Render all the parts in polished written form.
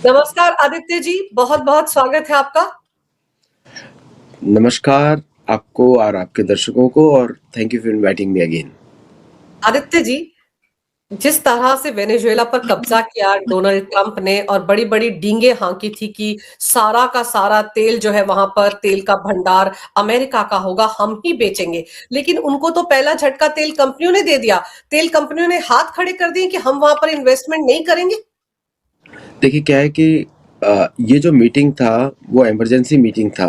नमस्कार आदित्य जी, बहुत बहुत स्वागत है आपका। नमस्कार आपको और आपके दर्शकों को, और thank you for inviting me again. Aditya ji, जिस तरह से वेनेजुएला पर कब्जा किया डोनाल्ड ट्रंप ने और बड़ी बड़ी डींगे हाँकी थी कि सारा का सारा तेल जो है वहां पर तेल का भंडार अमेरिका का होगा, हम ही बेचेंगे। लेकिन उनको तो पहला झटका तेल कंपनियों ने दे दिया। तेल कंपनियों ने हाथ खड़े कर दिए कि हम वहां पर इन्वेस्टमेंट नहीं करेंगे। देखिए क्या है कि ये जो मीटिंग था वो इमरजेंसी मीटिंग था,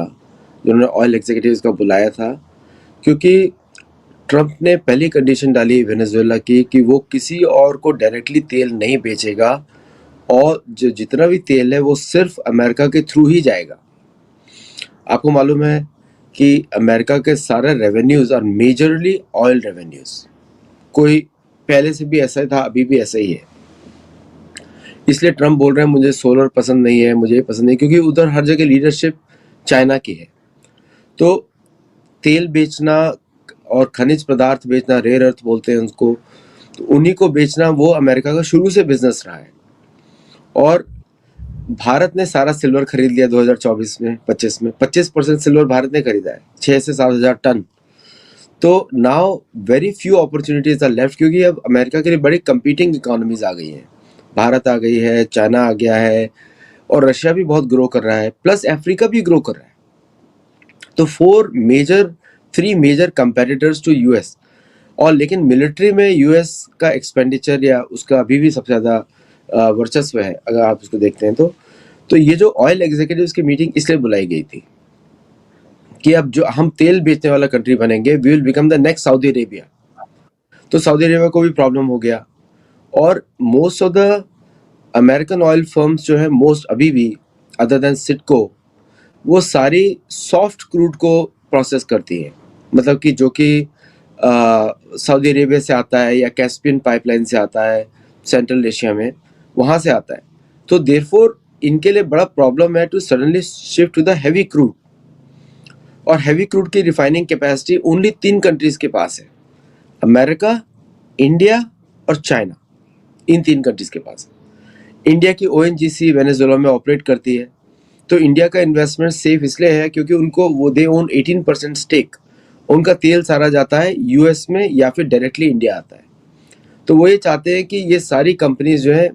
जिन्होंने ऑयल एग्जीक्यूटिव्स का बुलाया था, क्योंकि ट्रंप ने पहली कंडीशन डाली वेनेजुएला की कि वो किसी और को डायरेक्टली तेल नहीं बेचेगा, और जो जितना भी तेल है वो सिर्फ अमेरिका के थ्रू ही जाएगा। आपको मालूम है कि अमेरिका के सारे रेवेन्यूज और मेजरली ऑयल रेवेन्यूज, कोई पहले से भी ऐसा ही था, अभी भी ऐसा ही है। इसलिए ट्रम्प बोल रहे हैं मुझे सोलर पसंद नहीं है, मुझे पसंद नहीं, क्योंकि उधर हर जगह लीडरशिप चाइना की है। तो तेल बेचना और खनिज पदार्थ बेचना, रेयर अर्थ बोलते हैं उसको, तो उन्हीं को बेचना वो अमेरिका का शुरू से बिजनेस रहा है। और भारत ने सारा सिल्वर खरीद लिया 2024 में, 25% सिल्वर भारत ने खरीदा है, 6 से 7 हजार टन। तो now very few opportunities are left, क्योंकि अब अमेरिका के लिए बड़ी कंपीटिंग इकोनॉमीज आ गई हैं। भारत आ गई है, चाइना आ गया है, और रशिया भी बहुत ग्रो कर रहा है, प्लस अफ्रीका भी ग्रो कर रहा है। तो three major competitors to US. और लेकिन मिलिट्री में यूएस का एक्सपेंडिचर या उसका अभी भी सबसे ज़्यादा वर्चस्व है, अगर आप उसको देखते हैं तो ये जो ऑयल एग्जीक्यूटिव्स की मीटिंग इसलिए बुलाई गई थी कि अब जो हम तेल बेचने वाला कंट्री बनेंगे, we will become the next Saudi Arabia. तो सऊदी अरेबिया को भी प्रॉब्लम हो गया, और most of the American oil firms जो है, मोस्ट अभी भी अदर देन सिटको, वो सारी सॉफ्ट क्रूड को प्रोसेस करती है। मतलब कि जो कि सऊदी अरेबिया से आता है या कैस्पियन पाइपलाइन से आता है, सेंट्रल एशिया में वहाँ से आता है। तो देयरफॉर इनके लिए बड़ा प्रॉब्लम है to suddenly shift to the heavy crude. और हैवी क्रूड की रिफाइनिंग कैपेसिटी ओनली 3 कंट्रीज के पास है, अमेरिका, इंडिया और चाइना। इन 3 कंट्रीज के पास है। इंडिया की ओएनजीसी वेनेजुएला में ऑपरेट करती है। तो इंडिया का इन्वेस्टमेंट सेफ इसलिए है क्योंकि उनको वो दे ओन 18% स्टेक। उनका तेल सारा जाता है यूएस में या फिर डायरेक्टली इंडिया आता है। तो वो ये चाहते हैं कि ये सारी कंपनीज जो है,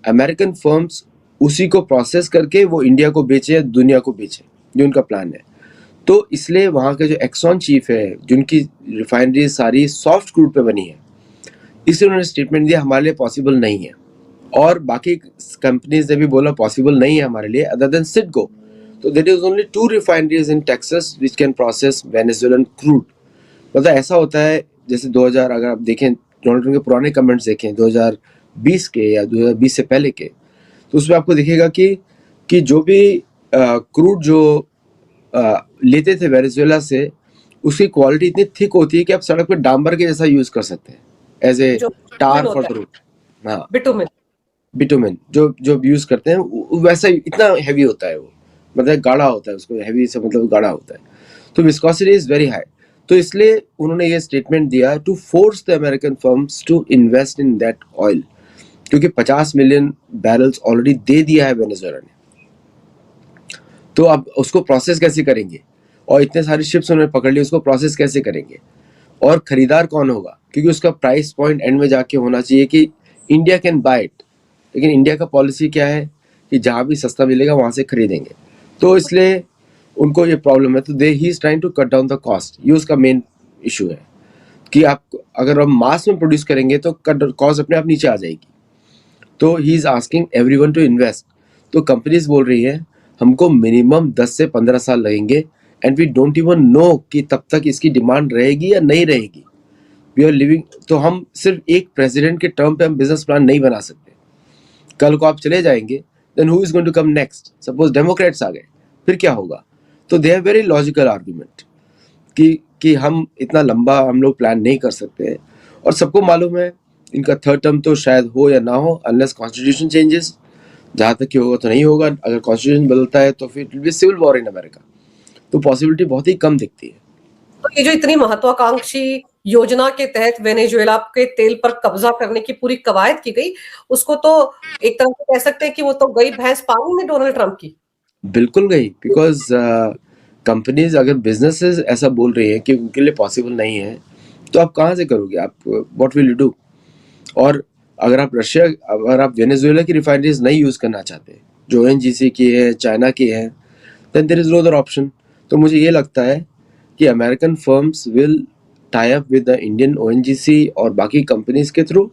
अमेरिकन फर्म्स, उसी को प्रोसेस करके वो इंडिया को बेचे या दुनिया को बेचे, जो उनका प्लान है। तो इसलिए वहाँ के जो एक्सॉन चीफ है, जिनकी रिफाइनरी सारी सॉफ्ट क्रूड पे बनी है, इसलिए उन्होंने स्टेटमेंट दिया हमारे लिए पॉसिबल नहीं है। और बाकी कंपनीज ने भी बोला पॉसिबल नहीं है हमारे लिए, अदर देन सिटको। तो there is only 2 refineries in Texas which can process Venezuelan crude. मतलब ऐसा होता है जैसे 2000, अगर आप देखें डोनाल्ड ट्रंप के पुराने कमेंट्स देखें 2020 के या 2020 से पहले के, तो उसमें आपको दिखेगा कि जो भी क्रूड जो लेते थे वेनेजुएला से, उसकी क्वालिटी इतनी थिक होती है कि आप सड़क पे डांबर के जैसा यूज कर सकते हैं, एज ए जो टार फॉर होता द है रूट। हाँ, बिटुमिन। बिटुमेन जो यूज करते हैं वैसा इतना हैवी होता है वो, मतलब गाढ़ा होता है, उसको हैवी से मतलब गाढ़ा होता है। तो विस्कोसिटी इज वेरी हाई। तो इसलिए उन्होंने ये स्टेटमेंट दिया to force the American firms to invest in that oil, क्योंकि 50 मिलियन बैरल्स ऑलरेडी दे दिया है वेनेजुएला ने। तो अब उसको प्रोसेस कैसे करेंगे, और इतने सारी शिप्स उन्होंने पकड़ ली, उसको प्रोसेस कैसे करेंगे, और खरीदार कौन होगा, क्योंकि उसका प्राइस पॉइंट एंड में जाके होना चाहिए कि इंडिया कैन बाय इट। लेकिन इंडिया का पॉलिसी क्या है कि जहाँ भी सस्ता मिलेगा वहाँ से खरीदेंगे। तो इसलिए उनको ये प्रॉब्लम है। तो they he is trying to cut down the cost. ये उसका मेन इशू है कि आप अगर हम मास में प्रोड्यूस करेंगे तो कॉस्ट अपने आप नीचे आ जाएगी। तो he is asking everyone to invest. तो कंपनीज बोल रही है हमको मिनिमम 10 से 15 साल लगेंगे, and we don't even know कि तब तक इसकी डिमांड रहेगी या नहीं रहेगी। वी आर लिविंग, तो हम सिर्फ एक प्रेसिडेंट के टर्म पे हम बिजनेस प्लान नहीं बना सकते। कल को आप चले जाएंगे, then who is going to come next? Suppose Democrats आ गए, फिर क्या होगा? तो they have very logical argument कि हम इतना लंबा हम लोग प्लान नहीं कर सकते हैं। और सबको मालूम है इनका थर्ड टर्म तो शायद हो या ना हो, अनलेस कॉन्स्टिट्यूशन चेंजेस। जहाँ तक कि होगा तो नहीं होगा। अगर कॉन्स्टिट्यूशन बदलता है तो फिर it will be civil war in America. तो पॉसिबिलिटी बहुत ही कम दिखती है। तो ये जो इतनी महत्वाकांक्षी योजना के तहत वेनेजुएला के तेल पर कब्जा करने की पूरी कवायद की गई, उसको तो एक तरह से कह सकते हैं कि वो तो गई भैंस पानी में डोनाल्ड ट्रंप की। बिल्कुल गई, बिकॉज कंपनीज अगर बिजनेसेस ऐसा बोल रही है कि उनके लिए पॉसिबल नहीं है, तो आप कहाँ से करोगे? आप व्हाट विल यू डू? और अगर आप वेनेजुएला की रिफाइनरीज नहीं यूज करना चाहते, जो ओएनजीसी की है, चाइना की है, then there is no other option. तो मुझे ये लगता है कि American firms will tie up with the Indian ONGC और बाकी कंपनीज के थ्रू,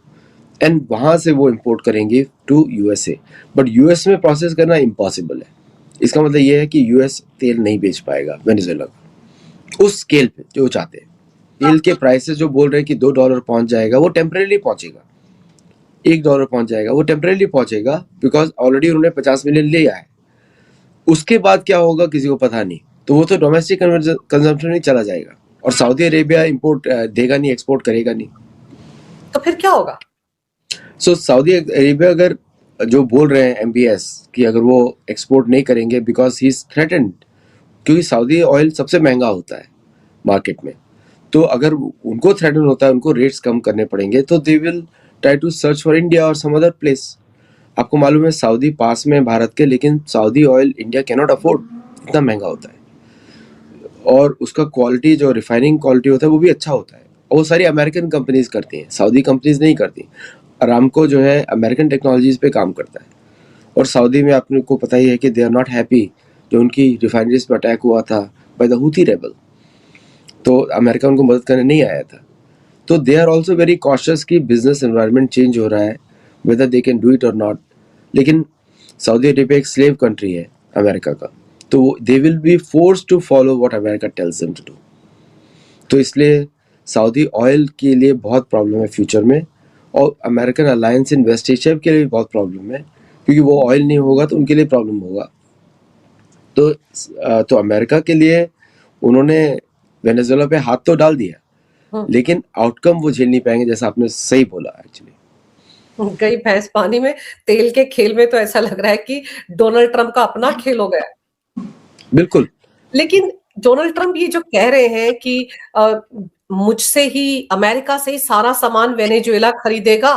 एंड वहाँ से वो इंपोर्ट करेंगे टू यूएसए। बट यूएस में प्रोसेस करना इम्पॉसिबल है। इसका मतलब ये है कि यूएस तेल नहीं बेच पाएगा वेनेजुएला को उस स्केल पे जो चाहते हैं। तेल के प्राइसेस जो बोल रहे हैं कि $2 पहुंच जाएगा, वो टेम्परेली पहुंचेगा। $1 पहुंच जाएगा, वो टेम्परेली पहुंचेगा, बिकॉज ऑलरेडी उन्होंने 50 मिलियन लिया है। उसके बाद क्या होगा किसी को पता नहीं। तो वो तो डोमेस्टिक कंजम्पशन में चला जाएगा, और सऊदी अरेबिया इंपोर्ट देगा नहीं, एक्सपोर्ट करेगा नहीं। तो फिर क्या होगा? सो सऊदी अरेबिया अगर जो बोल रहे हैं एमबीएस कि अगर वो एक्सपोर्ट नहीं करेंगे बिकॉज ही इज थ्रेटेंड, क्योंकि सऊदी ऑयल सबसे महंगा होता है मार्केट में, तो अगर उनको थ्रेटन होता है, उनको रेट्स कम करने पड़ेंगे, तो they will try to search for India और सम अदर प्लेस। आपको मालूम है सऊदी पास में है भारत के, लेकिन Saudi oil India can not afford, इतना महंगा होता है, और उसका क्वालिटी जो रिफाइनिंग क्वालिटी होता है वो भी अच्छा होता है। और वो सारी अमेरिकन कंपनीज करती हैं, सऊदी कंपनीज नहीं करती। अरामको जो है अमेरिकन टेक्नोलॉजीज पे काम करता है, और सऊदी में आपने को पता ही है कि दे आर नॉट हैप्पी जो उनकी रिफाइनरीज पे अटैक हुआ था बाय द हुती रेबल, तो अमेरिका उनको मदद करने नहीं आया था। तो they are also very cautious कि बिजनेस एनवायरनमेंट चेंज हो रहा है, whether they can do it और नॉट। लेकिन सऊदी अरेबिया एक स्लेव कंट्री है अमेरिका का, तो they will be force to follow what America tells them to do. तो इसलिए सऊदी ऑयल के लिए बहुत प्रॉब्लम है फ्यूचर में, और American alliance in West Asia के लिए भी बहुत प्रॉब्लम है, क्योंकि वो ऑयल नहीं होगा तो उनके लिए प्रॉब्लम होगा। तो अमेरिका के लिए उन्होंने वेनेजुएला पे हाथ तो डाल दिया, लेकिन आउटकम वो झेल नहीं पाएंगे, जैसा आपने सही बोला। एक्चुअली गई भैंस पानी में, तेल के खेल में तो ऐसा लग रहा है कि डोनाल्ड ट्रंप का अपना खेल हो गया। बिल्कुल। लेकिन डोनाल्ड ट्रंप ये जो कह रहे हैं कि मुझसे ही, अमेरिका से ही सारा सामान वेनेजुएला खरीदेगा,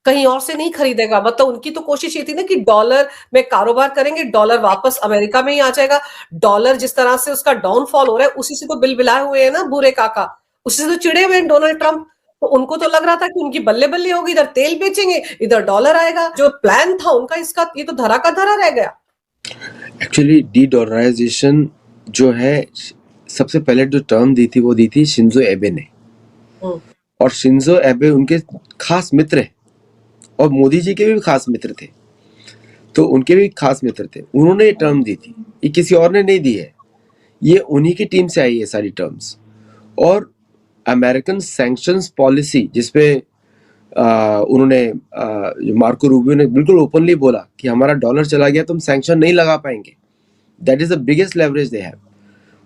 कहीं और से नहीं खरीदेगा। मतलब उनकी तो कोशिश ये थी ना कि डॉलर में कारोबार करेंगे, डॉलर वापस अमेरिका में ही आ जाएगा। डॉलर जिस तरह से उसका डाउनफॉल हो रहा है, उसी से तो बिलबिलाए हुए हैं ना बूरे काका, उसी से तो चिड़े हुए हैं डोनाल्ड ट्रंप। तो उनको तो लग रहा था कि उनकी बल्ले बल्ले होगी, इधर तेल बेचेंगे, इधर डॉलर आएगा। जो प्लान था उनका, इसका ये तो धरा का धरा रह गया। एक्चुअली डी डॉलराइजेशन जो है, सबसे पहले जो टर्म दी थी वो दी थी शिंजो एबे ने, और शिंजो एबे उनके खास मित्र हैं, और मोदी जी के भी खास मित्र थे, तो उनके भी खास मित्र थे। उन्होंने ये टर्म दी थी, ये किसी और ने नहीं दी है, ये उन्हीं की टीम से आई है सारी टर्म्स। और अमेरिकन सैंक्शंस पॉलिसी जिसपे उन्होंने जो मार्को रूबियो ने बिल्कुल ओपनली बोला कि हमारा डॉलर चला गया तो हम सैंक्शन नहीं लगा पाएंगे, that is the biggest leverage they have.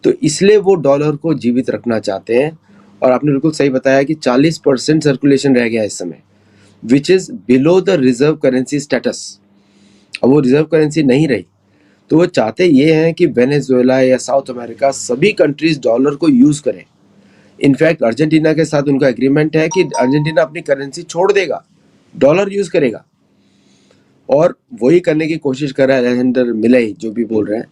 तो इसलिए वो डॉलर को जीवित रखना चाहते हैं। और आपने बिल्कुल सही बताया कि 40% सर्कुलेशन रह गया इस समय, which is below the reserve currency status. अब वो रिजर्व करेंसी नहीं रही, तो वो चाहते ये हैं कि वेनेजुएला या साउथ अमेरिका सभी कंट्रीज डॉलर को यूज करें। इनफैक्ट अर्जेंटीना के साथ उनका एग्रीमेंट है कि अर्जेंटीना अपनी करेंसी छोड़ देगा, डॉलर यूज करेगा, और वही करने की कोशिश कर रहा है अलेजेंडर मिलेई जो भी बोल रहे हैं।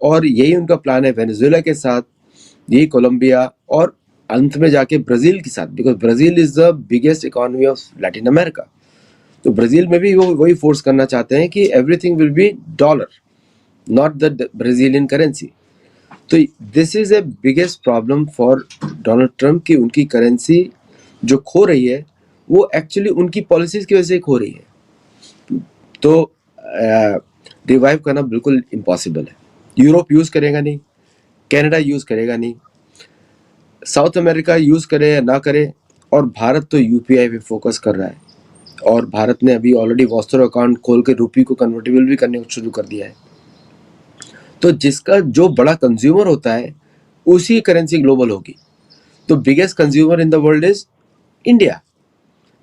और यही उनका प्लान है वेनेजुएला के साथ, यही कोलंबिया, और अंत में जाके ब्राजील के साथ, because Brazil is the biggest economy of Latin America. तो ब्राजील में भी वो वही फोर्स करना चाहते हैं कि everything will be dollar, not the Brazilian currency. तो this is a biggest problem for Donald Trump की उनकी करेंसी जो खो रही है वो एक्चुअली उनकी पॉलिसीज की वजह से खो रही है। तो रिवाइव करना बिल्कुल इम्पॉसिबल है। यूरोप यूज करेगा नहीं, कनाडा यूज करेगा नहीं, साउथ अमेरिका यूज करे या ना करे, और भारत तो यूपीआई पे फोकस कर रहा है, और भारत ने अभी ऑलरेडी वॉस्टर अकाउंट खोल के रुपी को कन्वर्टेबल भी करने शुरू कर दिया है। तो जिसका जो बड़ा कंज्यूमर होता है उसी करेंसी ग्लोबल होगी। तो biggest consumer in the world is India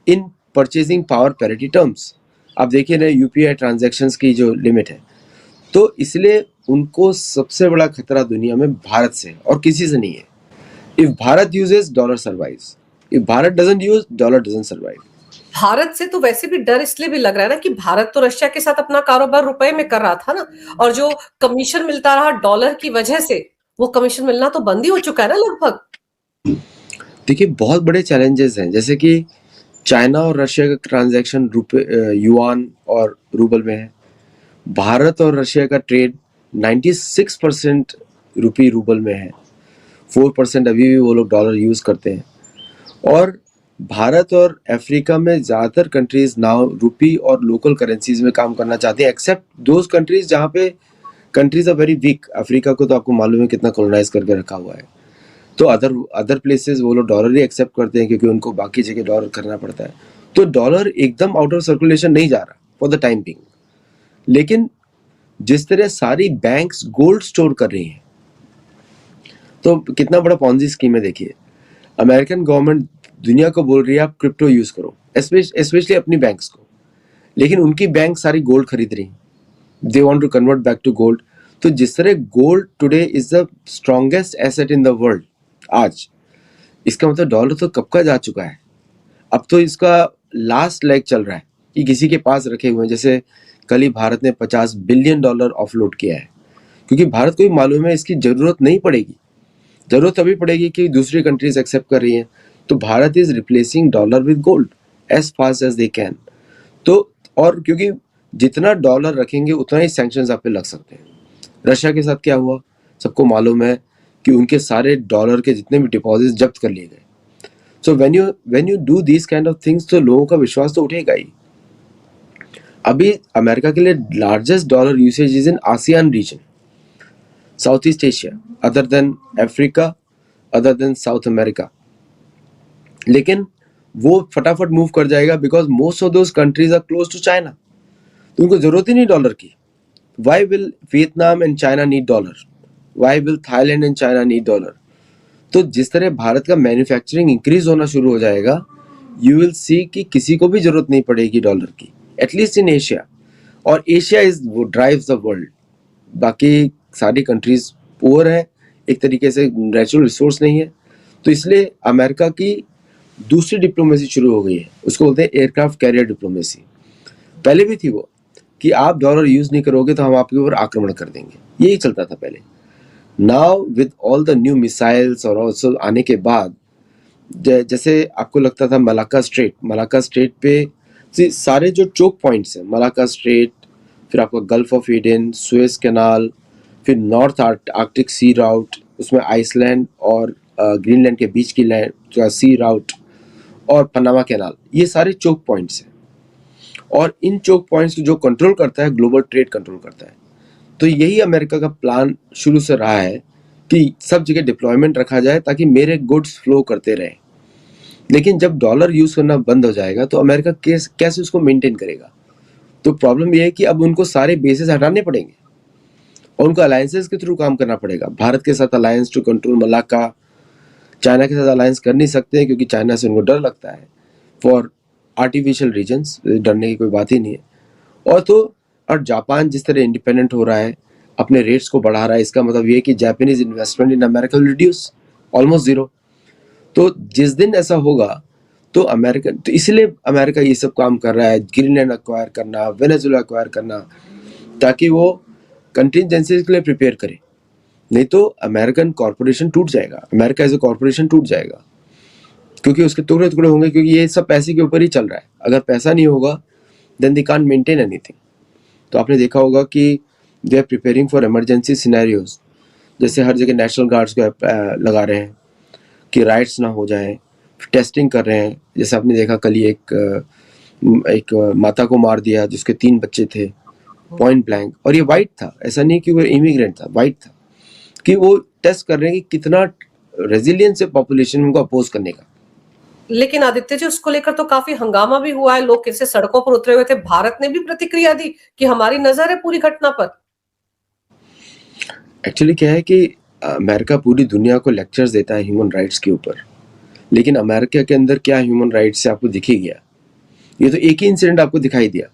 in purchasing power parity terms. आप देखिए ना यूपीआई ट्रांजैक्शंस की जो लिमिट है, तो इसलिए उनको सबसे बड़ा खतरा दुनिया में भारत से और किसी से नहीं है। If Bharat uses, dollar survives. If Bharat doesn't use, dollar doesn't survive. Bharat से तो वैसे भी डर इसलिए भी लग रहा है ना कि भारत तो रशिया के साथ अपना कारोबार रुपए में कर रहा था ना, और जो कमीशन मिलता रहा डॉलर की वजह से, वो कमीशन मिलना तो बंद ही हो चुका है ना लगभग। देखिए बहुत बड़े चैलेंजेस हैं, जैसे कि चाइना और रशिया का ट्रांजैक्शन रुपए युआन और रूबल में है। भारत और रशिया का ट्रेड 96% रुपी रूबल में है, 4% अभी भी वो लोग डॉलर यूज करते हैं। और भारत और अफ्रीका में ज़्यादातर कंट्रीज नाउ रुपी और लोकल करेंसीज में काम करना चाहते हैं, एक्सेप्ट दोज कंट्रीज जहाँ पे countries are very weak. Africa को तो आपको मालूम है कितना कॉलोनाइज करके रखा हुआ है, तो अदर प्लेसेस वो लोग डॉलर ही एक्सेप्ट करते हैं क्योंकि उनको बाकी जगह डॉलर करना पड़ता है। तो डॉलर एकदम आउट ऑफ सर्कुलेशन नहीं जा रहा फॉर द टाइम बिंग। लेकिन जिस तरह सारी बैंक्स गोल्ड स्टोर कर रही हैं, तो कितना बड़ा पॉन्जी स्कीम है। देखिए अमेरिकन गवर्नमेंट दुनिया को बोल रही है आप क्रिप्टो यूज करो, स्पेशली अपनी बैंक्स को, लेकिन उनकी बैंक सारी गोल्ड खरीद रही, they want to convert back to gold. तो जिस तरह gold today is the strongest asset in the world आज, इसका मतलब डॉलर तो कब का जा चुका है। अब तो इसका लास्ट लेग चल रहा है कि किसी के पास रखे हुए हैं। जैसे कल ही भारत ने $50 बिलियन ऑफलोड किया है, क्योंकि भारत को भी मालूम है इसकी जरूरत नहीं पड़ेगी। जरूरत तभी पड़ेगी कि दूसरी कंट्रीज एक्सेप्ट कर रही हैं। तो Bharat is replacing dollar with gold as fast as they can. तो और क्योंकि जितना डॉलर रखेंगे उतना ही सैंक्शंस आप पे लग सकते हैं। रशिया के साथ क्या हुआ सबको मालूम है कि उनके सारे डॉलर के जितने भी डिपॉजिट जब्त कर लिए गए। So when you do this kind of things, तो लोगों का विश्वास तो उठेगा ही। अभी अमेरिका के लिए largest dollar usage is in ASEAN region, South East Asia, other than Africa, other than South America. लेकिन वो फटाफट मूव कर जाएगा because most of those countries are close to China, तो उनको जरूरत ही नहीं डॉलर की। Why will Vietnam and China need dollar? Why will Thailand and China need dollar? तो जिस तरह भारत का मैन्युफैक्चरिंग इंक्रीज होना शुरू हो जाएगा, यू विल सी कि किसी को भी जरूरत नहीं पड़ेगी डॉलर की, एटलीस्ट इन एशिया। और एशिया इज वो ड्राइव्स द वर्ल्ड। बाकी सारी कंट्रीज पुअर है, एक तरीके से नेचुरल रिसोर्स नहीं है। तो इसलिए अमेरिका की दूसरी डिप्लोमेसी शुरू हो गई है, उसको बोलते हैं एयरक्राफ्ट कैरियर डिप्लोमेसी। पहले भी थी वो कि आप डॉलर यूज नहीं करोगे तो हम आपके ऊपर आक्रमण कर देंगे, यही चलता था पहले। Now with all the new missiles और ऑल्सो आने के बाद, जैसे आपको लगता था मलाक्का स्ट्रेट पे सारे जो चोक पॉइंट्स हैं, मलाक्का स्ट्रेट, फिर आपका gulf of Aden, Suez canal, फिर नॉर्थ आर्कटिक सी राउट, उसमें आइसलैंड और ग्रीनलैंड के बीच की लैंड सी राउट, और पनामा कैनाल, ये सारे चोक पॉइंट्स हैं। और इन चोक पॉइंट्स को जो कंट्रोल करता है, ग्लोबल ट्रेड कंट्रोल करता है। तो यही अमेरिका का प्लान शुरू से रहा है कि सब जगह डिप्लॉयमेंट रखा जाए ताकि मेरे गुड्स फ्लो करते रहें। लेकिन जब डॉलर यूज करना बंद हो जाएगा तो अमेरिका कैसे उसको मेंटेन करेगा? तो प्रॉब्लम यह है कि अब उनको सारे बेसेस हटाने पड़ेंगे और उनको अलायंसेस के थ्रू काम करना पड़ेगा। भारत के साथ alliance to control Malacca, China के साथ अलायंस कर नहीं सकते हैं क्योंकि चाइना से उनको डर लगता है फॉर आर्टिफिशियल रीजन्स, डरने की कोई बात ही नहीं है। और जापान जिस तरह इंडिपेंडेंट हो रहा है, अपने रेट्स को बढ़ा रहा है, इसका मतलब ये है कि Japanese investment in America will reduce almost zero. तो जिस दिन ऐसा होगा तो इसलिए अमेरिका ये सब काम कर रहा है, ग्रीनलैंड एक्वायर करना, वेनेजुएला एक्वायर करना, ताकि वो कंटिजेंसीज के लिए प्रिपेयर करे। नहीं तो अमेरिकन कॉर्पोरेशन टूट जाएगा, अमेरिका एज ए कॉर्पोरेशन टूट जाएगा, क्योंकि उसके टुकड़े टुकड़े होंगे, क्योंकि ये सब पैसे के ऊपर ही चल रहा है। अगर पैसा नहीं होगा then they can't maintain anything. तो आपने देखा होगा कि they are preparing for emergency scenarios, जैसे हर जगह नेशनल गार्ड्स को लगा रहे हैं कि राइट्स ना हो जाए, टेस्टिंग कर रहे हैं। जैसे आपने देखा कल ही एक माता को मार दिया जिसके 3 बच्चे थे, पॉइंट ब्लैंक, और ये वाइट था, ऐसा नहीं कि वो इमिग्रेंट था, वाइट था। कि वो टेस्ट कर रहे हैं कि कितना रेजिलियंस है पॉपुलेशन उनको अपोज करने का। लेकिन आदित्य जी, उसको लेकर तो काफी हंगामा भी हुआ है, लोग कैसे सड़कों पर उतरे हुए थे। भारत ने भी प्रतिक्रिया दी कि हमारी नजर है पूरी घटना पर। एक्चुअली क्या है कि अमेरिका पूरी दुनिया को लेक्चर्स देता है ह्यूमन राइट्स के ऊपर, लेकिन अमेरिका के अंदर क्या ह्यूमन राइट्स से आपको दिख ही गया? ये तो एक ही इंसिडेंट आपको दिखाई दिया,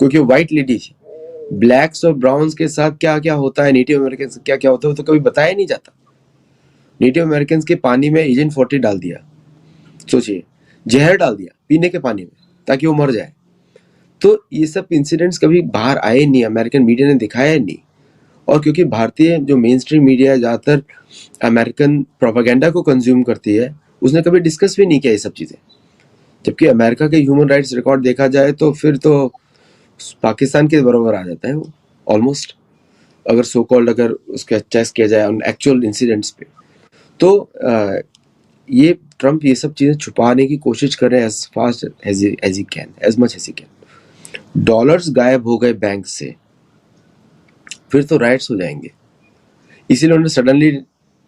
क्योंकि व्हाइट लेडी थी। ब्लैक्स और ब्राउन्स के साथ क्या क्या होता है, नेटिव अमेरिकन से क्या क्या होता है, वो तो कभी बताया नहीं जाता। नेटिव अमेरिकन के पानी में एजेंट 40 डाल दिया, सोचिए, जहर डाल दिया पीने के पानी में ताकि वो मर जाए। तो ये सब इंसिडेंट्स कभी बाहर आए नहीं, अमेरिकन मीडिया ने दिखाया नहीं। और क्योंकि भारतीय जो मेन स्ट्रीम मीडिया ज़्यादातर अमेरिकन प्रोपागेंडा को कंज्यूम करती है, उसने कभी डिस्कस भी नहीं किया ये सब चीज़ें। जबकि अमेरिका के ह्यूमन राइट्स रिकॉर्ड देखा जाए तो फिर तो पाकिस्तान के बराबर आ जाता है वो ऑलमोस्ट, अगर सो कॉल्ड अगर उसका चेक किया जाए उन एक्चुअल इंसिडेंट्स पे। तो ये ट्रम्प ये सब चीज़ें छुपाने की कोशिश कर रहे हैं as fast as he can, as much as he can. Dollars गायब हो गए बैंक से, फिर तो राइट्स हो जाएंगे। इसीलिए उन्होंने सडनली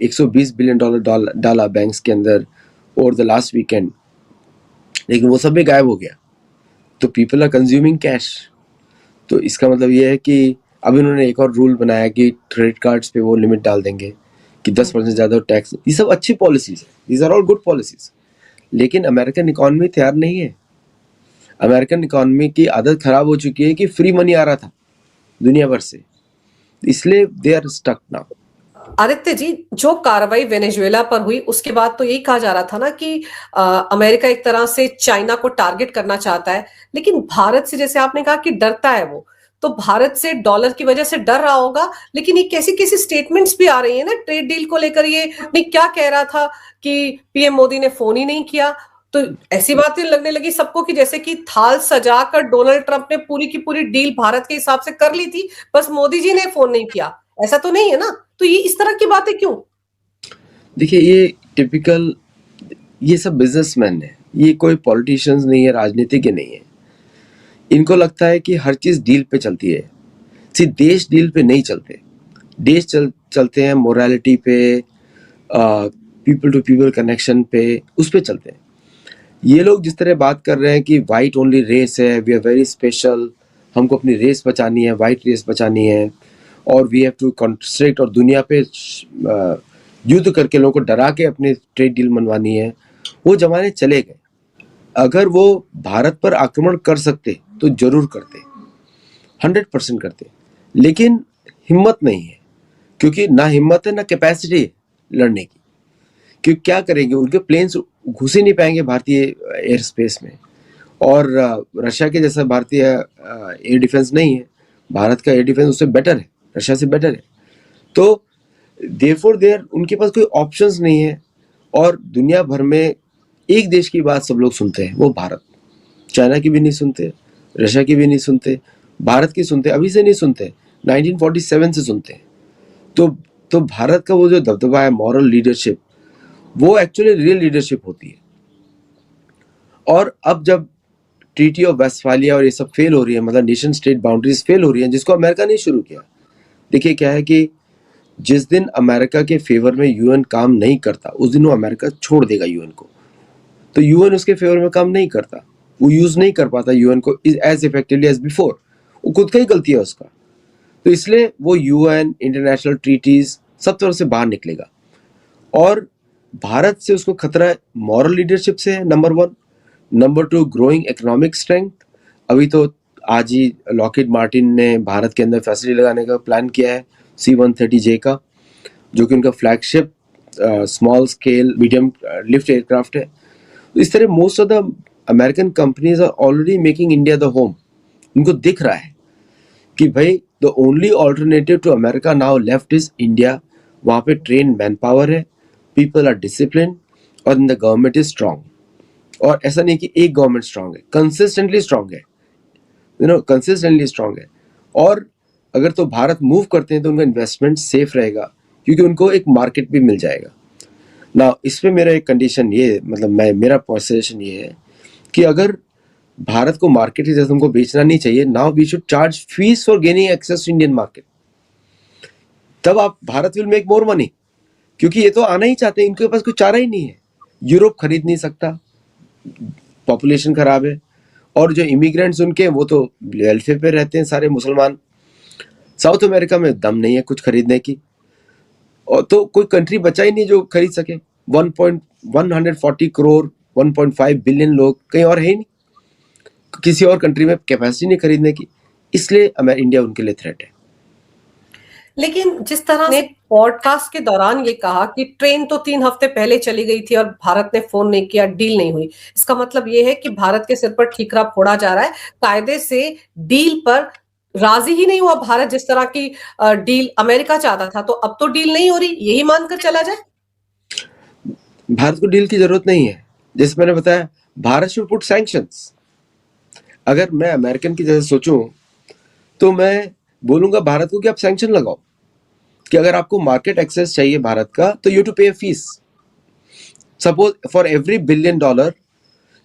$120 बिलियन डाला बैंक्स के अंदर ओवर द लास्ट वीकेंड, लेकिन वो सब भी गायब हो गया। तो पीपल आर कंज्यूमिंग कैश। तो इसका मतलब ये है कि अब इन्होंने एक और रूल बनाया कि क्रेडिट कार्ड्स पे वो लिमिट डाल देंगे कि 10% ज़्यादा टैक्स। ये सब अच्छी पॉलिसीज है, these are all good policies. लेकिन अमेरिकन इकॉनमी तैयार नहीं है। अमेरिकन इकॉनमी की आदत खराब हो चुकी है कि फ्री मनी आ रहा था दुनिया भर से, इसलिए they are stuck now. Aditya ji, जो कार्रवाई वेनेजुएला पर हुई उसके बाद तो यही कहा जा रहा था ना कि अमेरिका एक तरह से चाइना को टारगेट करना चाहता है, लेकिन भारत से, जैसे आपने कहा कि डरता है वो, तो भारत से डॉलर की वजह से डर रहा होगा। लेकिन ये कैसी कैसी स्टेटमेंट्स भी आ रही है ना ट्रेड डील को लेकर। ये नहीं क्या कह रहा था कि पीएम मोदी ने फोन ही नहीं किया, तो ऐसी बातें लगने लगी सबको कि जैसे कि थाल सजाकर डोनाल्ड ट्रंप ने पूरी की पूरी डील भारत के हिसाब से कर ली थी, बस मोदी जी ने फोन नहीं किया। ऐसा तो नहीं है ना? तो ये इस तरह की बातें क्यों? देखिए, ये टिपिकल, ये सब बिजनेसमैन है, ये कोई पॉलिटिशियंस नहीं है, राजनीतिज्ञ नहीं है। इनको लगता है कि हर चीज डील पे चलती है। सिर्फ देश डील पे नहीं चलते, देश चलते हैं मोरालिटी पे, पीपल टू पीपल कनेक्शन पे, उस पे चलते हैं। ये लोग जिस तरह बात कर रहे हैं कि वाइट ओनली रेस है, वी आर वेरी स्पेशल, हमको अपनी रेस बचानी है, वाइट रेस बचानी है, और वी हैव टू कंस्ट्रक्ट, और दुनिया पे युद्ध करके लोगों को डरा के अपने ट्रेड डील मनवानी है, वो जमाने चले गए। अगर वो भारत पर आक्रमण कर सकते तो जरूर करते, 100% करते, लेकिन हिम्मत नहीं है, क्योंकि ना हिम्मत है ना कैपेसिटी है लड़ने की। क्योंकि क्या करेंगे, उनके प्लेन्स घुस ही नहीं पाएंगे भारतीय एयर स्पेस में, और रशिया के जैसा भारतीय एयर डिफेंस नहीं है। भारत का एयर डिफेंस उससे बेटर है, रशिया से बेटर है। तो देयरफॉर उनके पास कोई ऑप्शंस नहीं है। और दुनिया भर में एक देश की बात सब लोग सुनते हैं, वो भारत। चाइना की भी नहीं सुनते, रशिया की भी नहीं सुनते, भारत की सुनते, अभी से नहीं सुनते, 1947 से सुनते हैं। तो भारत का वो जो दबदबा है, मॉरल लीडरशिप, वो एक्चुअली रियल लीडरशिप होती है। और अब जब ट्रीटी ऑफ वेस्टफालिया और ये सब फेल हो रही है, मतलब नेशन स्टेट बाउंड्रीज फेल हो रही हैं, जिसको अमेरिका ने शुरू किया। देखिए क्या है कि जिस दिन अमेरिका के फेवर में यूएन काम नहीं करता, उस दिन वो अमेरिका छोड़ देगा यूएन को। तो यूएन उसके फेवर में काम नहीं करता, वो यूज नहीं कर पाता यूएन को एज इफेक्टिवली एज बिफोर, वो खुद का ही गलती है उसका। तो इसलिए वो यूएन, इंटरनेशनल ट्रीटीज, सब तरह से बाहर निकलेगा। और भारत से उसको खतरा मॉरल लीडरशिप से है, number 1। Number 2, growing economic strength. अभी तो आज ही लॉकहीड मार्टिन ने भारत के अंदर फैसिलिटी लगाने का प्लान किया है, C-130J का, जो कि उनका flagship small scale medium lift aircraft है। तो इस तरह most of the American companies are already making India the home. उनको दिख रहा है कि भाई the only alternative to America now left is India. वहाँ पे ट्रेन मैन पावर है, पीपल आर डिसिप्लिन, और द गवर्नमेंट इज स्ट्रांग। और ऐसा नहीं कि एक गवर्नमेंट स्ट्रांग है, कंसिस्टेंटली स्ट्रांग है, कंसिस्टेंटली स्ट्रांग है। और अगर तो भारत मूव करते हैं तो उनका इन्वेस्टमेंट सेफ रहेगा, क्योंकि उनको एक मार्केट भी मिल जाएगा ना। इस पे मेरा एक कंडीशन ये, मतलब मेरा सजेशन ये है कि अगर भारत को मार्केट की जैसे उनको बेचना नहीं चाहिए, now we should charge fees for gaining access to Indian market. तब आप Bharat will make more money, क्योंकि ये तो आना ही चाहते हैं, इनके पास कोई चारा ही नहीं है। यूरोप खरीद नहीं सकता, पॉपुलेशन खराब है, और जो इमिग्रेंट्स उनके वो तो वेलफेयर पे रहते हैं सारे मुसलमान। साउथ अमेरिका में दम नहीं है कुछ खरीदने की, और तो कोई कंट्री बचा ही नहीं जो खरीद सके। 140 करोड़ 1.5 बिलियन लोग, कहीं और है ही नहीं, किसी और कंट्री में कैपेसिटी नहीं खरीदने की। इसलिए इंडिया उनके लिए थ्रेट है। लेकिन जिस तरह ने पॉडकास्ट के दौरान ये कहा कि ट्रेन तो 3 हफ्ते पहले चली गई थी और भारत ने फोन नहीं किया, डील नहीं हुई, इसका मतलब ये है कि भारत के सिर पर ठीकरा फोड़ा जा रहा है। कायदे से डील पर राजी ही नहीं हुआ भारत, जिस तरह की डील अमेरिका चाहता था, तो अब तो डील नहीं हो रही, यही मानकर चला जाए। भारत को डील की जरूरत नहीं है। जैसे मैंने बताया, भारत शुड पुट सैंक्शंस। अगर मैं अमेरिकन की जैसे सोचूं तो मैं बोलूंगा भारत को कि आप सैंक्शन लगाओ कि अगर आपको मार्केट एक्सेस चाहिए भारत का तो you to pay fees. Suppose for every $1 billion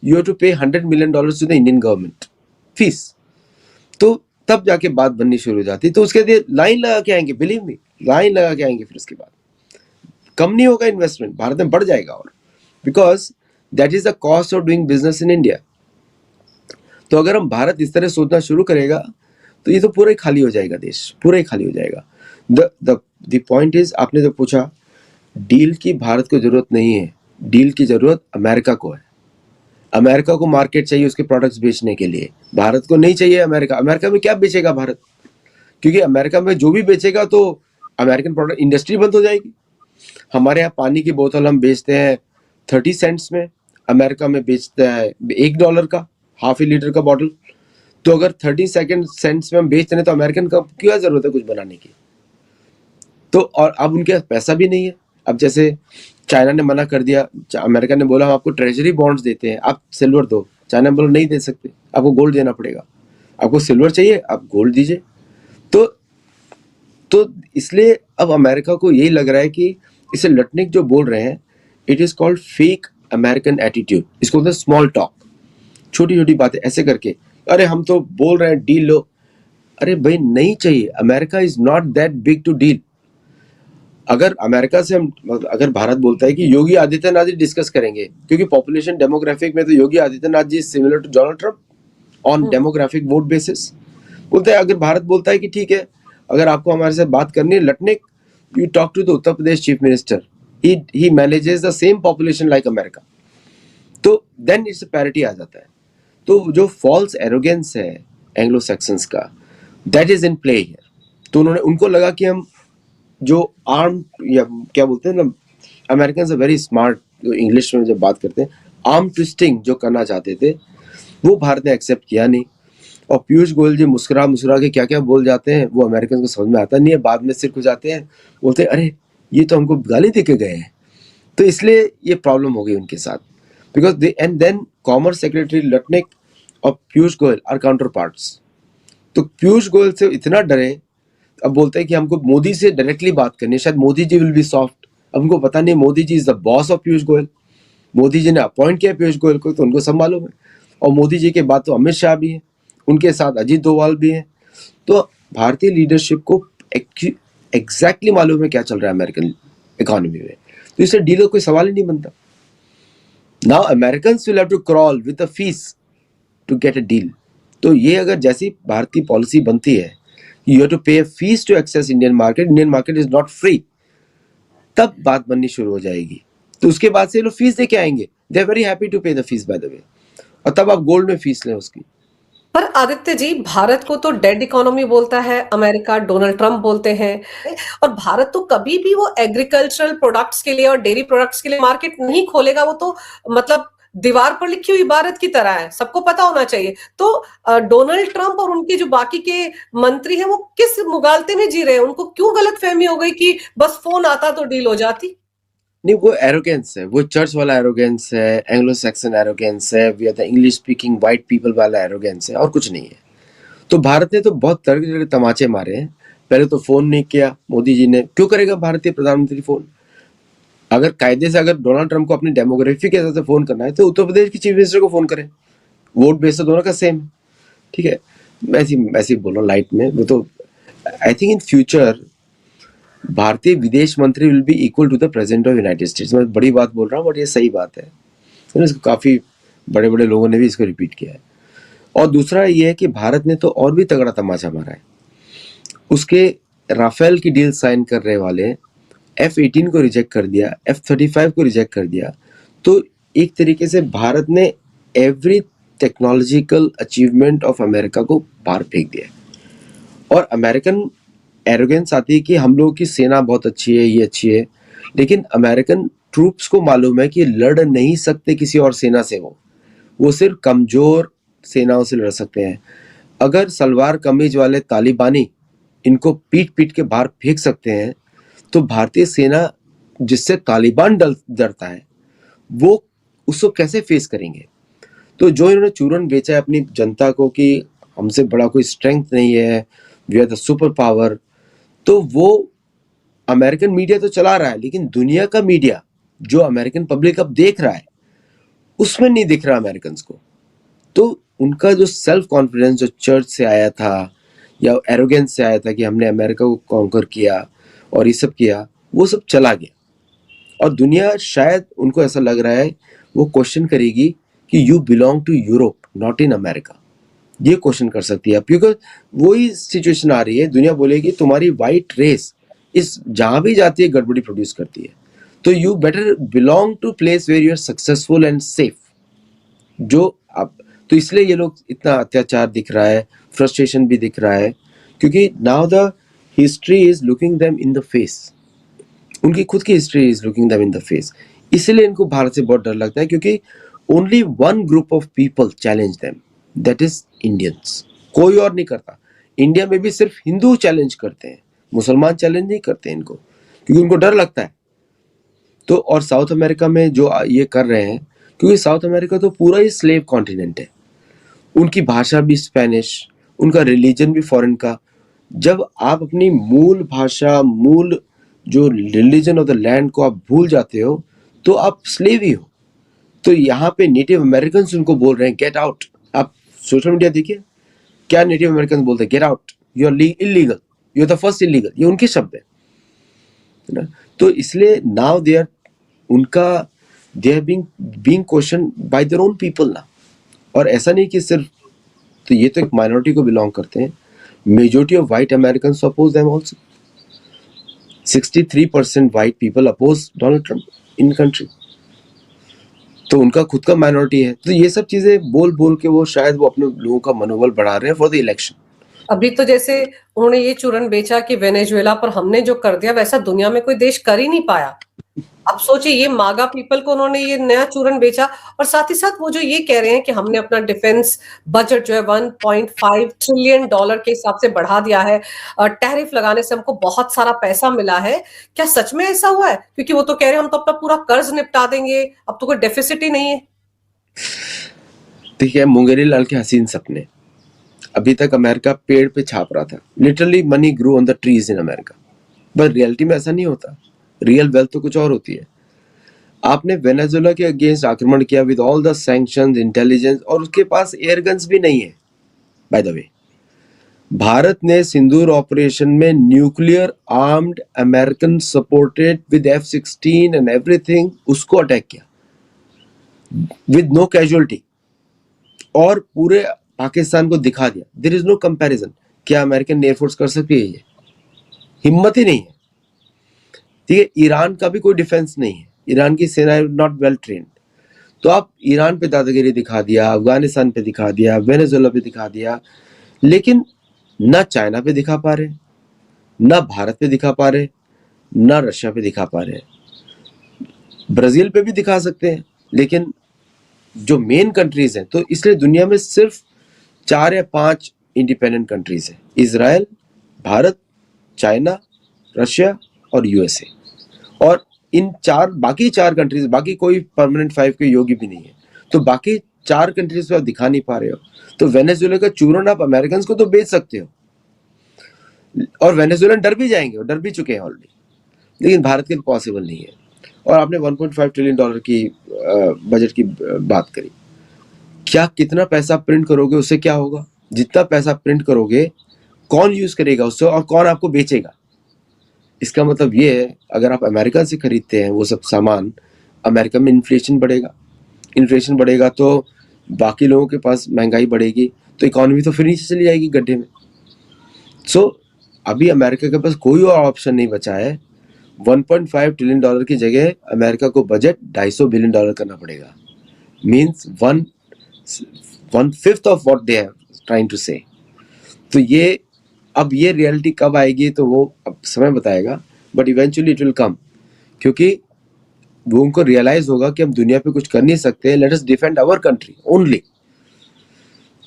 you have to pay $100 million to the Indian government fees. तो तब जाके बात बननी शुरू हो जाती। तो उसके लिए लाइन लगा के आएंगे, बिलीव मी, लाइन लगा के आएंगे। फिर उसके बाद कम नहीं होगा इन्वेस्टमेंट, भारत में बढ़ जाएगा। और because that is the cost of doing business in India. तो अगर हम भारत इस तरह सोचना शुरू करेगा तो ये तो पूरा ही खाली हो जाएगा, देश पूरा ही खाली हो जाएगा। द पॉइंट इज, आपने जो पूछा, डील की भारत को जरूरत नहीं है, डील की जरूरत अमेरिका को है। अमेरिका को मार्केट चाहिए उसके प्रोडक्ट्स बेचने के लिए, भारत को नहीं चाहिए। अमेरिका में क्या बेचेगा भारत? क्योंकि अमेरिका में जो भी बेचेगा तो अमेरिकन प्रोडक्ट इंडस्ट्री बंद हो जाएगी। हमारे यहाँ पानी की बोतल हम बेचते हैं 30 सेंट्स में, अमेरिका में बेचते हैं $1 का ½ लीटर का बॉटल। तो अगर 30 सेंट्स में हम बेच रहे हैं तो अमेरिकन का क्या जरूरत है कुछ बनाने की? तो और अब उनके पास पैसा भी नहीं है। अब जैसे चाइना ने मना कर दिया, अमेरिका ने बोला हम आपको ट्रेजरी बॉन्ड्स देते हैं, आप सिल्वर दो। चाइना बोला नहीं दे सकते, आपको गोल्ड देना पड़ेगा। आपको सिल्वर चाहिए, आप गोल्ड दीजिए। तो इसलिए अब अमेरिका को यही लग रहा है कि इसे लटनिक जो बोल रहे हैं, it is called fake American attitude. इसको बोलते हैं स्मॉल टॉक, छोटी छोटी बातें ऐसे करके, अरे हम तो बोल रहे हैं डील लो। अरे भाई नहीं चाहिए, America is not that big to deal. अगर अमेरिका से हम, अगर भारत बोलता है कि योगी आदित्यनाथ जी डिस्कस करेंगे, क्योंकि पॉपुलेशन डेमोग्राफिक में तो Yogi Adityanath ji similar to Donald Trump on demographic vote basis. बोलते हैं, अगर भारत बोलता है कि ठीक है, अगर आपको हमारे साथ बात करनी है Lutnick, you talk to the Uttar Pradesh chief minister, he manages the same population like America, तो देन इट्स पैरिटी आ जाता है। तो जो फॉल्स एरोगेंस है एंग्लो सैक्सन्स का, that is in play here. तो उनको लगा कि हम जो आर्म, या क्या बोलते हैं ना, अमेरिकन वेरी स्मार्ट, जो इंग्लिश में जब बात करते हैं, आर्म ट्विस्टिंग जो करना चाहते थे वो भारत ने एक्सेप्ट किया नहीं। और पीयूष गोयल जी मुस्कुरा के क्या क्या बोल जाते हैं वो अमेरिकन को समझ में आता नहीं है। बाद में सिर खुजाते हैं, बोलते हैं अरे ये तो हमको गाली दे के गए हैं। तो इसलिए ये प्रॉब्लम हो गई उनके साथ, because they and then commerce secretary Lutnick और Piyush Goyal are counterparts. तो पीयूष गोयल से इतना डरे, अब बोलते हैं कि हमको मोदी से डायरेक्टली बात करनी है, शायद Modi ji will be soft. अब उनको पता नहीं Modi ji is the boss of Piyush Goyal, Modi ji ने अपॉइंट किया पीयूष गोयल को, तो उनको सब मालूम है। और मोदी जी के बाद तो अमित शाह भी है, उनके साथ अजीत डोभाल भी है। तो भारतीय लीडरशिप को एग्जैक्टली मालूम है क्या चल रहा है अमेरिकन इकोनॉमी में, तो इससे डील का कोई सवाल ही नहीं बनता। Now American will have to crawl with the fees to get a deal. तो ये अगर जैसी भारत की पॉलिसी बनती है, you have to pay fees to access Indian market is not free, तब बात बननी शुरू हो जाएगी। तो उसके बाद से लोग फीस दे के आएंगे, they are very happy to pay the fees by the way, और तब आप गोल्ड में फीस लें उसकी। पर आदित्य जी, भारत को तो डेड इकोनॉमी बोलता है अमेरिका, डोनाल्ड ट्रंप बोलते हैं, और भारत तो कभी भी वो एग्रीकल्चरल प्रोडक्ट्स के लिए और डेयरी प्रोडक्ट्स के लिए मार्केट नहीं खोलेगा। वो तो मतलब दीवार पर लिखी हुई इबारत की तरह है, सबको पता होना चाहिए। तो डोनाल्ड ट्रंप और उनके जो बाकी के मंत्री हैं वो किस मुगालते में जी रहे हैं? उनको क्यों गलतफहमी हो गई कि बस फोन आता तो डील हो जाती? नहीं, वो एरोगेंस है, वो चर्च वाला एरोगेंस है, एंग्लो सैक्सन एरोगेंस है, we are the English speaking white people वाला एरोगेंस है, और कुछ नहीं है। तो भारत ने तो बहुत तरह तमाचे मारे हैं। पहले तो फोन नहीं किया मोदी जी ने, क्यों करेगा भारतीय प्रधानमंत्री फोन? अगर कायदे से अगर डोनाल्ड ट्रंप को अपनी डेमोग्राफी के हिसाब से फोन करना है तो उत्तर प्रदेश की चीफ मिनिस्टर को फोन करें, वोट बेस तो दोनों का सेम, ठीक है। ऐसी बोलो लाइट में, वो तो आई थिंक इन फ्यूचर भारतीय विदेश मंत्री will be equal to the president of United States. मैं बड़ी बात बोल रहा हूँ बट ये सही बात है, इसको काफी बड़े बड़े लोगों ने भी इसको रिपीट किया है। और दूसरा ये है कि भारत ने तो और भी तगड़ा तमाचा मारा है। उसके राफेल की डील साइन कर रहे वाले F-18 को रिजेक्ट कर दिया, F-35 को रिजेक्ट कर दिया। तो एक तरीके से भारत ने every technological achievement of America को बाहर फेंक दिया। और अमेरिकन एरोगेंस आती है कि हम लोगों की सेना बहुत अच्छी है, ये अच्छी है, लेकिन अमेरिकन ट्रूप्स को मालूम है कि लड़ नहीं सकते किसी और सेना से, वो सिर्फ कमजोर सेनाओं से लड़ सकते हैं। अगर सलवार कमीज वाले तालिबानी इनको पीट पीट के बाहर फेंक सकते हैं, तो भारतीय सेना जिससे तालिबान डरता है, वो उसको कैसे फेस करेंगे? तो जो इन्होंने चूरन बेचा है अपनी जनता को कि हमसे बड़ा कोई स्ट्रेंथ नहीं है, we are the super power, तो वो अमेरिकन मीडिया तो चला रहा है, लेकिन दुनिया का मीडिया जो अमेरिकन पब्लिक अब देख रहा है, उसमें नहीं दिख रहा अमेरिकन को। तो उनका जो सेल्फ कॉन्फिडेंस जो चर्च से आया था या एरोगेंस से आया था कि हमने अमेरिका को कॉन्कर किया और ये सब किया, वो सब चला गया। और दुनिया शायद उनको ऐसा लग रहा है, वो क्वेश्चन करेगी कि you belong to Europe not in America, ये क्वेश्चन कर सकती है, बिकॉज वही सिचुएशन आ रही है। दुनिया बोलेगी तुम्हारी वाइट रेस इस जहां भी जाती है गड़बड़ी प्रोड्यूस करती है, तो you better belong to place where you are successful and safe. जो अब तो इसलिए ये लोग इतना अत्याचार दिख रहा है, फ्रस्ट्रेशन भी दिख रहा है, क्योंकि now the history is looking them in the face. उनकी खुद की history is looking them in the face. इसलिए इनको भारत से बहुत डर लगता है, क्योंकि only one group of people challenge them, that is Indians. कोई और नहीं करता। इंडिया में भी सिर्फ हिंदू चैलेंज करते हैं, मुसलमान चैलेंज नहीं करते इनको, क्योंकि उनको डर लगता है। तो और साउथ अमेरिका में जो ये कर रहे हैं, क्योंकि साउथ अमेरिका तो पूरा ही स्लेव कॉन्टिनेंट है, उनकी भाषा भी स्पेनिश, उनका रिलीजन भी फॉरेन का। जब आप अपनी मूल भाषा, मूल जो रिलीजन ऑफ द लैंड को आप भूल जाते हो, तो आप स्लेव ही हो। तो यहाँ पे नेटिव अमेरिकन उनको बोल रहे हैं गेट आउट। आप सोशल मीडिया देखिए, क्या नेटिव अमेरिकन बोलते हैं, get out, you are illegal, you are the first illegal, ये उनके शब्द है ना। तो इसलिए नाउ दे आर, उनका they are being question by their own people ना। और ऐसा नहीं कि सिर्फ, तो ये तो एक माइनॉरिटी को बिलोंग करते हैं, majority of white American oppose them also. 63% white people oppose Donald Trump in country, तो उनका खुद का माइनॉरिटी है। तो ये सब चीजें बोल बोल के वो शायद वो अपने लोगों का मनोबल बढ़ा रहे हैं फॉर द इलेक्शन। अभी तो जैसे उन्होंने ये चूरन बेचा कि वेनेजुएला पर हमने जो कर दिया, वैसा दुनिया में कोई देश कर ही नहीं पाया। अब सोचिए, ये मागा पीपल को उन्होंने ये नया चूरन बेचा, और साथ ही साथ वो जो ये कह रहे हैं कि हमने अपना डिफेंस बजट जो है 1.5 ट्रिलियन डॉलर के हिसाब से बढ़ा दिया है, टैरिफ लगाने से हमको बहुत सारा पैसा मिला है। क्या सच में ऐसा हुआ है? क्योंकि वो तो कह रहे हैं हम तो अपना पूरा कर्ज निपटा देंगे, अब तो कोई डेफिसिट ही नहीं है। ठीक है, मुंगेरी लाल के हसीन सपने। अभी तक अमेरिका पेड़ पे छाप रहा था, literally money grew on the trees in America, but reality में ऐसा नहीं होता। रियल वेल्थ तो कुछ और होती है। आपने वेनेजुएला के अगेंस्ट आक्रमण किया with all the sanctions, intelligence, और उसके पास एयर गन्स भी नहीं है। बाय द वे, भारत ने सिंदूर ऑपरेशन में nuclear armed American supported with F-16 and everything, उसको अटैक किया विद नो कैजुअलिटी, और पूरे पाकिस्तान को दिखा दिया। There is no comparison. क्या अमेरिकन एयरफोर्स कर सकती है ये? हिम्मत ही नहीं है। ठीक है, ईरान का भी कोई डिफेंस नहीं है, ईरान की सेना नॉट वेल ट्रेन्ड। तो आप ईरान पे दादागिरी दिखा दिया, अफगानिस्तान पे दिखा दिया, वेनेजुएला पे दिखा दिया, लेकिन ना चाइना पे दिखा पा रहे, ना भारत पे दिखा पा रहे, ना रशिया पे दिखा पा रहे। ब्राजील पे भी दिखा सकते हैं, लेकिन जो मेन कंट्रीज हैं, तो इसलिए दुनिया में सिर्फ 4 या 5 इंडिपेंडेंट कंट्रीज हैं, इजराइल, भारत, चाइना, रशिया और यूएसए। और इन बाकी 4 कंट्रीज, बाकी कोई परमानेंट 5 के योगी भी नहीं है, तो बाकी 4 कंट्रीज पे आप दिखा नहीं पा रहे हो। तो वेनेजुएला का चूरन आप अमेरिकन को तो बेच सकते हो, और वेनेजुएलन डर भी जाएंगे, और डर भी चुके हैं ऑलरेडी, लेकिन भारत के लिए पॉसिबल नहीं है। और आपने 1.5 ट्रिलियन डॉलर की बजट की बात करी, क्या कितना पैसा प्रिंट करोगे उससे क्या होगा? जितना पैसा प्रिंट करोगे कौन यूज करेगा उससे, और कौन आपको बेचेगा? इसका मतलब ये है, अगर आप अमेरिका से खरीदते हैं वो सब सामान, अमेरिका में इन्फ्लेशन बढ़ेगा, इन्फ्लेशन बढ़ेगा तो बाकी लोगों के पास महंगाई बढ़ेगी, तो इकोनॉमी तो फिर नीचे चली जाएगी गड्ढे में। सो अभी अमेरिका के पास कोई और ऑप्शन नहीं बचा है। 1.5 ट्रिलियन डॉलर की जगह अमेरिका को बजट 250 बिलियन डॉलर करना पड़ेगा, means 1/5 of what they are trying to say. तो ये अब ये रियलिटी कब आएगी तो वो अब समय बताएगा, but eventually it will come, क्योंकि वो उनको रियलाइज होगा कि हम दुनिया पे कुछ कर नहीं सकते, let us defend our country only.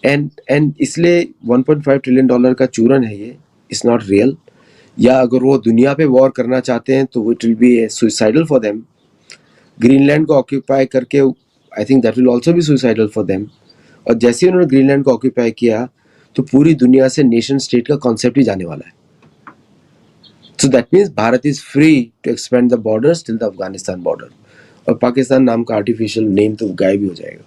And इसलिए 1.5 ट्रिलियन डॉलर का चूरन है ये, इट्स नॉट रियल। या अगर वो दुनिया पे वॉर करना चाहते हैं तो it will B suicidal for them. Greenland को ऑक्यूपाई करके I think that will also be suicidal for them. और जैसे ही उन्होंने ग्रीनलैंड को ऑक्यूपाई किया तो पूरी दुनिया से नेशन स्टेट का कॉन्सेप्ट ही जाने वाला है। So that means Bharat is free to expand the borders till the Afghanistan border, और पाकिस्तान नाम का आर्टिफिशियल नेम तो गायब ही हो जाएगा।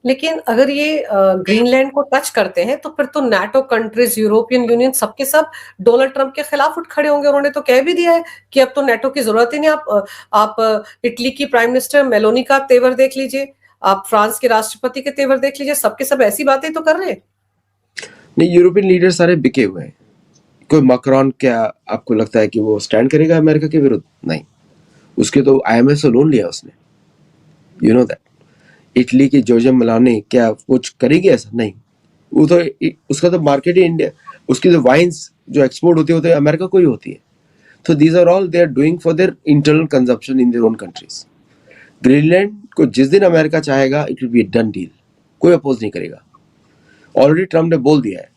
लेकिन अगर ये ग्रीनलैंड को टच करते हैं तो फिर तो नाटो कंट्रीज, यूरोपियन यूनियन सबके सब डोनाल्ड ट्रंप के खिलाफ उठ खड़े होंगे। उन्होंने तो कह भी दिया है कि अब तो नाटो की जरूरत ही नहीं। आप इटली की प्राइम मिनिस्टर मेलोनी का तेवर देख लीजिए, आप फ्रांस के राष्ट्रपति के तेवर देख लीजिए, सबके सब ऐसी बातें तो कर रहे हैं। नहीं, यूरोपियन लीडर सारे बिके हुए हैं। कोई मैक्रोन, क्या आपको लगता है कि वो स्टैंड करेगा अमेरिका के विरुद्ध? नहीं, उसके तो IMF से लोन लिया उसने, यू नो दैट। इटली की जॉर्जिया मेलोनी क्या कुछ करेगी ऐसा? नहीं, वो तो उसका तो मार्केट ही इंडिया, उसकी जो वाइन्स जो एक्सपोर्ट होती है वो तो अमेरिका को ही होती है। तो these are all they are doing for their internal consumption in their own countries. Greenland को जिस दिन अमेरिका चाहेगा it will be a done deal, कोई अपोज नहीं करेगा। ऑलरेडी ट्रम्प ने बोल दिया है,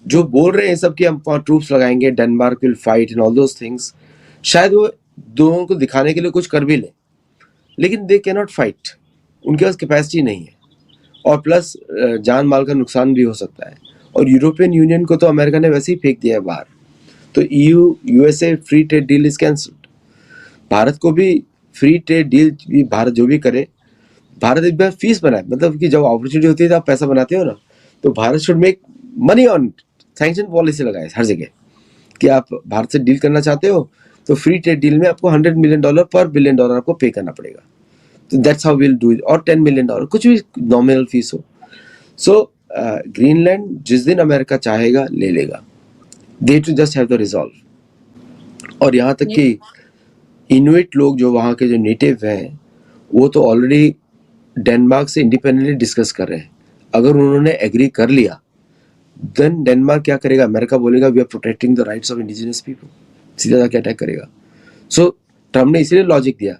जो बोल रहे हैं सब कि हम ट्रूप्स लगाएंगे, Denmark will fight and all those things, शायद वो दोनों को दिखाने के लिए कुछ कर भी ले, लेकिन दे कैन नॉट फाइट, उनके पास कैपेसिटी नहीं है, और प्लस जान माल का नुकसान भी हो सकता है। और यूरोपियन यूनियन को तो अमेरिका ने वैसे ही फेंक दिया है बाहर, तो USA free trade deal is cancelled. Bharat को भी फ्री ट्रेड डील भी भारत जो भी करे, भारत एक बार फीस बनाए, मतलब कि जब अपॉर्चुनिटी होती है तो आप पैसा बनाते हो ना, तो Bharat should make money on sanction policy लगाए हर जगह कि आप भारत से डील करना चाहते हो तो फ्री ट्रेड डील में आपको $100 मिलियन पर बिलियन डॉलर आपको पे करना पड़ेगा। तो that's how will do it, और $10 मिलियन, कुछ भी नॉमिनल फीस हो। सो ग्रीनलैंड जिस दिन अमेरिका चाहेगा ले लेगा, they to just have the resolve. और यहाँ तक कि इनुइट लोग जो वहाँ के जो नेटिव हैं वो तो ऑलरेडी डेनमार्क से इंडिपेंडेंटली डिस्कस कर रहे हैं। अगर उन्होंने एग्री कर लिया देन डेनमार्क क्या करेगा? अमेरिका बोलेगा we are protecting the rights of indigenous people, सीधा जाके अटैक करेगा। सो ट्रम्प ने इसीलिए लॉजिक दिया,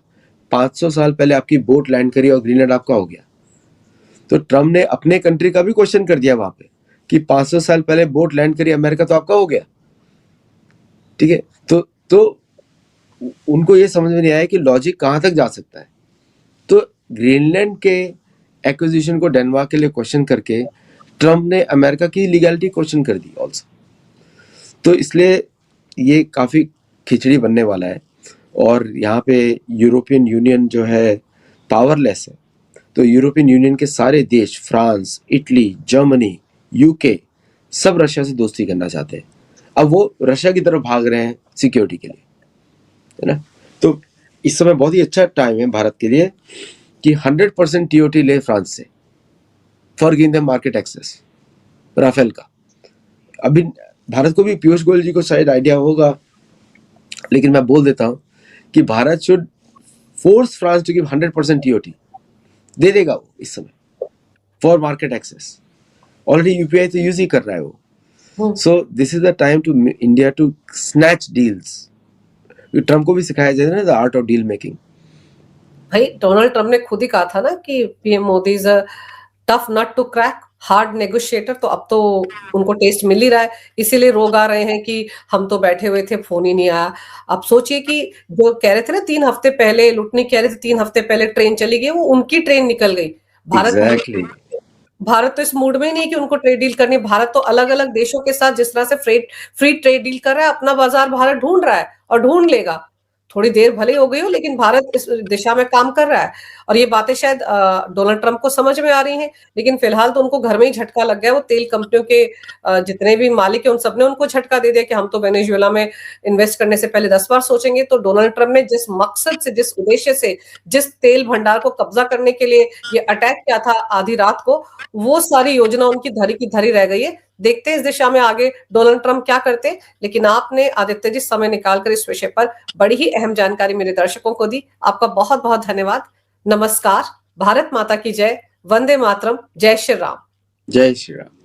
500 साल पहले आपकी बोट लैंड करी और ग्रीनलैंड आपका हो गया। तो ट्रम्प ने अपने कंट्री का भी क्वेश्चन कर दिया वहां पे कि 500 साल पहले बोट लैंड करी अमेरिका तो आपका हो गया, ठीक है। तो उनको ये समझ में नहीं आया कि लॉजिक कहां तक जा सकता है। तो ग्रीनलैंड के एक्विजिशन को डेनमार्क के लिए क्वेश्चन करके ट्रम्प ने अमेरिका की लीगैलिटी क्वेश्चन कर दी ऑल्सो। तो इसलिए ये काफ़ी खिचड़ी बनने वाला है, और यहाँ पे यूरोपियन यूनियन जो है पावरलेस है। तो यूरोपियन यूनियन के सारे देश, फ्रांस, इटली, जर्मनी, UK, सब रशिया से दोस्ती करना चाहते हैं। अब वो रशिया की तरफ भाग रहे हैं सिक्योरिटी के लिए, है ना। तो इस समय बहुत ही अच्छा टाइम है भारत के लिए कि 100% TOT ले फ्रांस से, for giving them market access Rafale का। अभी भारत को भी पीयूष गोयल जी को शायद आइडिया होगा, लेकिन मैं बोल देता हूं कि Bharat should force France to give 100% TOT, दे देगा वो इस समय for market access. Already UPI तो यूज ही कर रहा है वो। So this is the time to India to snatch deals. Trump को भी सिखाया जाए ना the art of deal making. भाई डोनाल्ड ट्रम्प ने खुद ही कहा था ना कि PM Modi is a tough nut to crack, hard negotiator. तो अब तो उनको टेस्ट मिल ही रहा है, इसीलिए रोग आ रहे हैं कि हम तो बैठे हुए थे, फोन ही नहीं आया। अब सोचिए कि जो कह रहे थे ना 3 हफ्ते पहले लुटने कह रहे थे, 3 हफ्ते पहले ट्रेन चली गई, वो उनकी ट्रेन निकल गई। एग्जैक्टली। भारत तो इस मूड में ही नहीं है कि उनको ट्रेड डील करनी। भारत तो अलग अलग देशों के साथ जिस तरह से फ्री ट्रेड डील कर रहा है, अपना बाजार भारत ढूंढ रहा है और ढूंढ लेगा। थोड़ी देर भले हो गई हो, लेकिन भारत इस दिशा में काम कर रहा है। और ये बातें शायद डोनाल्ड ट्रंप को समझ में आ रही हैं, लेकिन फिलहाल तो उनको घर में ही झटका लग गया। वो तेल कंपनियों के जितने भी मालिक हैं उन सबने उनको झटका दे दिया कि हम तो वेनेजुएला में इन्वेस्ट करने से पहले 10 बार सोचेंगे। तो डोनाल्ड ट्रंप ने जिस मकसद से, जिस उद्देश्य से, जिस तेल भंडार को कब्जा करने के लिए ये अटैक किया था आधी रात को, वो सारी योजना उनकी धरी की धरी रह गई है। देखते हैं इस दिशा में आगे डोनाल्ड ट्रंप क्या करते हैं। लेकिन आपने आदित्य जी समय निकालकर इस विषय पर बड़ी ही अहम जानकारी मेरे दर्शकों को दी। आपका बहुत बहुत धन्यवाद। नमस्कार। भारत माता की जय। वंदे मातरम। जय श्री राम। जय श्री राम।